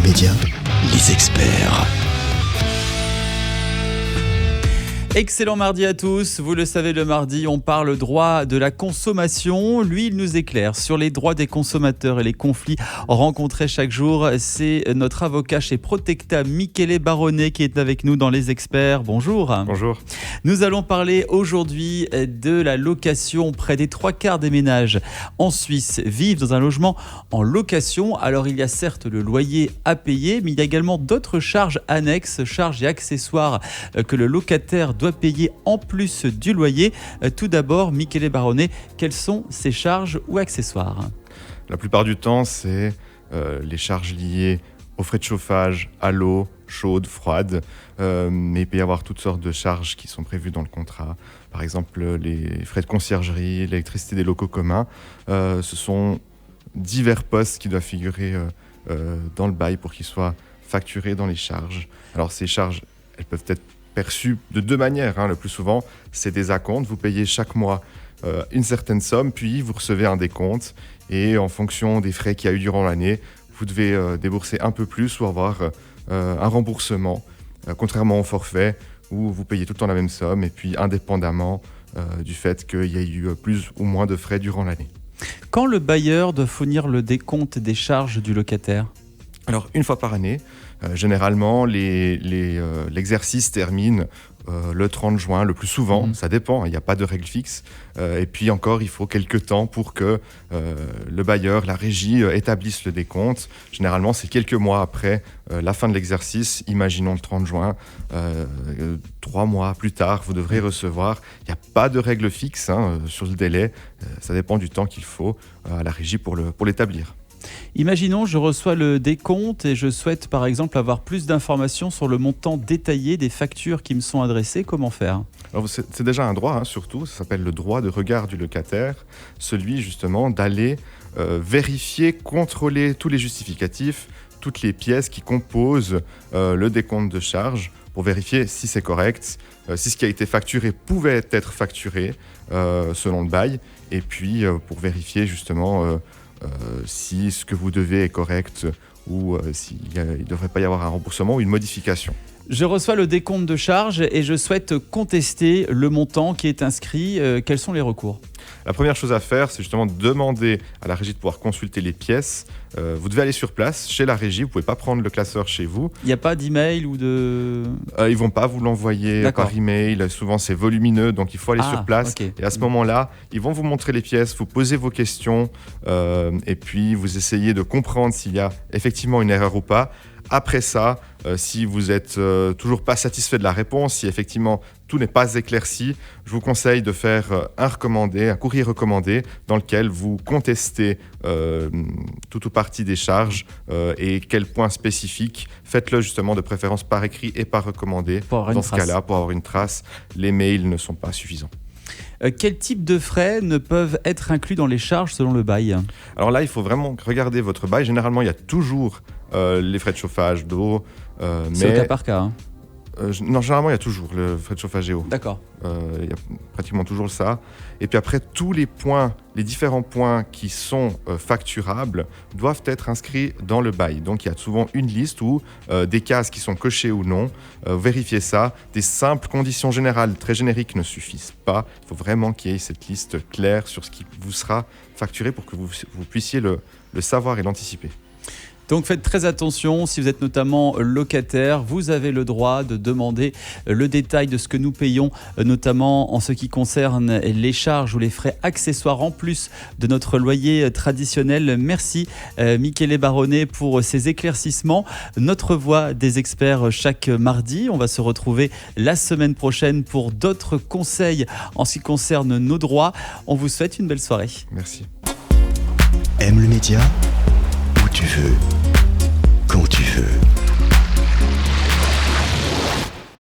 Média, les experts. Excellent mardi à tous. Vous le savez, le mardi, on parle droit de la consommation. Lui, il nous éclaire sur les droits des consommateurs et les conflits rencontrés chaque jour. C'est notre avocat chez Protecta, Michele Baronnet, qui est avec nous dans Les Experts. Bonjour. Bonjour. Nous allons parler aujourd'hui de la location. Près des 3/4 des ménages en Suisse vivent dans un logement en location. Alors, il y a certes le loyer à payer, mais il y a également d'autres charges annexes, charges et accessoires que le locataire doit payer en plus du loyer. Tout d'abord, Michele Baronnet, quelles sont ces charges ou accessoires ? La plupart du temps, c'est les charges liées aux frais de chauffage, à l'eau, chaude, froide. Mais il peut y avoir toutes sortes de charges qui sont prévues dans le contrat. Par exemple, les frais de conciergerie, l'électricité des locaux communs. Ce sont divers postes qui doivent figurer dans le bail pour qu'ils soient facturés dans les charges. Alors ces charges, elles peuvent être perçues de deux manières. Le plus souvent, c'est des acomptes. Vous payez chaque mois une certaine somme, puis vous recevez un décompte. Et en fonction des frais qu'il y a eu durant l'année, vous devez débourser un peu plus ou avoir un remboursement, contrairement au forfait où vous payez tout le temps la même somme et puis indépendamment du fait qu'il y ait eu plus ou moins de frais durant l'année. Quand le bailleur doit fournir le décompte des charges du locataire ? Alors, une fois par année, généralement, l'exercice termine le 30 juin, le plus souvent. Ça dépend, il n'y a pas de règle fixe. Et puis encore, il faut quelques temps pour que le bailleur, la régie, établisse le décompte. Généralement, c'est quelques mois après la fin de l'exercice. Imaginons le 30 juin, 3 mois plus tard, vous devrez recevoir. Il n'y a pas de règle fixe sur le délai. Ça dépend du temps qu'il faut à la régie pour l'établir. Imaginons, je reçois le décompte et je souhaite par exemple avoir plus d'informations sur le montant détaillé des factures qui me sont adressées. Comment faire ? Alors c'est déjà un droit, surtout, ça s'appelle le droit de regard du locataire, celui justement d'aller vérifier, contrôler tous les justificatifs, toutes les pièces qui composent le décompte de charges pour vérifier si c'est correct, si ce qui a été facturé pouvait être facturé selon le bail, et puis pour vérifier justement si ce que vous devez est correct ou s'il ne devrait pas y avoir un remboursement ou une modification. Je reçois le décompte de charges et je souhaite contester le montant qui est inscrit. Quels sont les recours ? La première chose à faire, c'est justement demander à la régie de pouvoir consulter les pièces. Vous devez aller sur place, chez la régie. Vous ne pouvez pas prendre le classeur chez vous. Il n'y a pas d'email ou de... Ils ne vont pas vous l'envoyer par email. Souvent, c'est volumineux, donc il faut aller sur place. Okay. Et à ce moment-là, ils vont vous montrer les pièces, vous posez vos questions et puis vous essayez de comprendre s'il y a effectivement une erreur ou pas. Après ça, si vous n'êtes toujours pas satisfait de la réponse, si effectivement tout n'est pas éclairci, je vous conseille de faire un courrier recommandé dans lequel vous contestez tout ou partie des charges et quel point spécifique. Faites-le justement de préférence par écrit et par recommandé. Dans ce cas-là, pour avoir une trace, les mails ne sont pas suffisants. Quel type de frais ne peuvent être inclus dans les charges selon le bail ? Alors là, il faut vraiment regarder votre bail. Généralement, il y a toujours les frais de chauffage, d'eau. C'est au cas par cas. Non, généralement, il y a toujours le frais de chauffage et eau. D'accord. Il y a pratiquement toujours ça. Et puis après, tous les différents points qui sont facturables doivent être inscrits dans le bail. Donc, il y a souvent une liste où des cases qui sont cochées ou non. Vérifiez ça. Des simples conditions générales, très génériques, ne suffisent pas. Il faut vraiment qu'il y ait cette liste claire sur ce qui vous sera facturé pour que vous puissiez le savoir et l'anticiper. Donc faites très attention, si vous êtes notamment locataire, vous avez le droit de demander le détail de ce que nous payons, notamment en ce qui concerne les charges ou les frais accessoires en plus de notre loyer traditionnel. Merci Michele Baronnet pour ces éclaircissements. Notre voix des experts chaque mardi. On va se retrouver la semaine prochaine pour d'autres conseils en ce qui concerne nos droits. On vous souhaite une belle soirée. Merci. Aime le média où tu veux, quand tu veux.